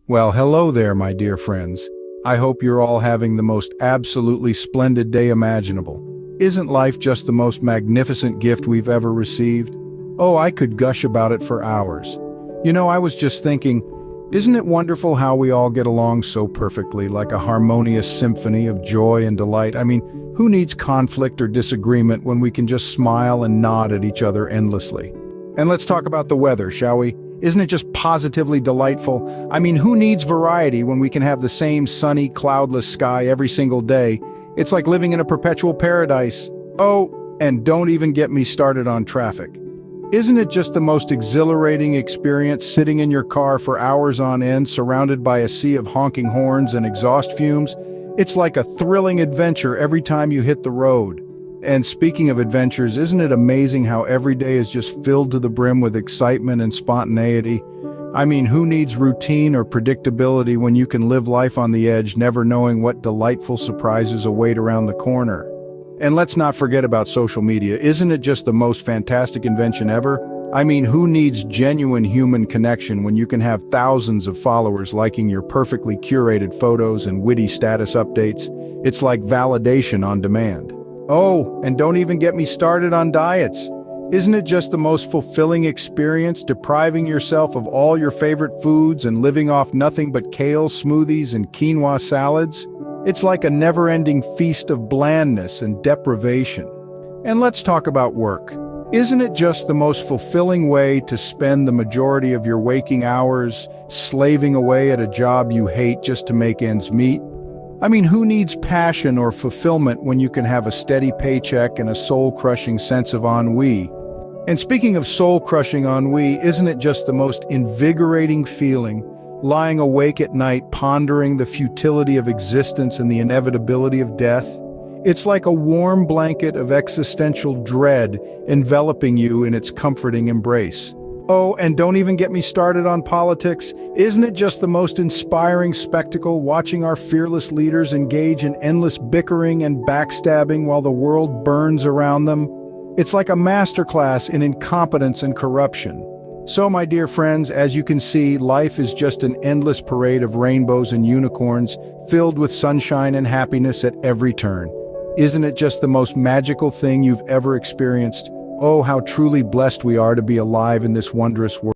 Well, hello there, my dear friends. I hope you're all having the most absolutely splendid day imaginable. Isn't life just the most magnificent gift we've ever received? Oh, I could gush about it for hours. I was just thinking, isn't it wonderful how we all get along so perfectly, like a harmonious symphony of joy and delight? I mean, who needs conflict or disagreement when we can just smile and nod at each other endlessly? And let's talk about the weather, shall we? Isn't it just positively delightful? I mean, who needs variety when we can have the same sunny, cloudless sky every single day? It's like living in a perpetual paradise. Oh, and don't even get me started on traffic. Isn't it just the most exhilarating experience sitting in your car for hours on end, surrounded by a sea of honking horns and exhaust fumes? It's like a thrilling adventure every time you hit the road. And speaking of adventures, isn't it amazing how every day is just filled to the brim with excitement and spontaneity? I mean, who needs routine or predictability when you can live life on the edge, never knowing what delightful surprises await around the corner? And let's not forget about social media. Isn't it just the most fantastic invention ever? I mean, who needs genuine human connection when you can have thousands of followers liking your perfectly curated photos and witty status updates? It's like validation on demand. Oh, and don't even get me started on diets. Isn't it just the most fulfilling experience, depriving yourself of all your favorite foods and living off nothing but kale smoothies and quinoa salads? It's like a never-ending feast of blandness and deprivation. And let's talk about work. Isn't it just the most fulfilling way to spend the majority of your waking hours slaving away at a job you hate just to make ends meet? I mean, who needs passion or fulfillment when you can have a steady paycheck and a soul-crushing sense of ennui? And speaking of soul-crushing ennui, isn't it just the most invigorating feeling, lying awake at night pondering the futility of existence and the inevitability of death? It's like a warm blanket of existential dread enveloping you in its comforting embrace. Oh, and don't even get me started on politics. Isn't it just the most inspiring spectacle watching our fearless leaders engage in endless bickering and backstabbing while the world burns around them? It's like a masterclass in incompetence and corruption. So, my dear friends, as you can see, life is just an endless parade of rainbows and unicorns, filled with sunshine and happiness at every turn. Isn't it just the most magical thing you've ever experienced? Oh, how truly blessed we are to be alive in this wondrous world.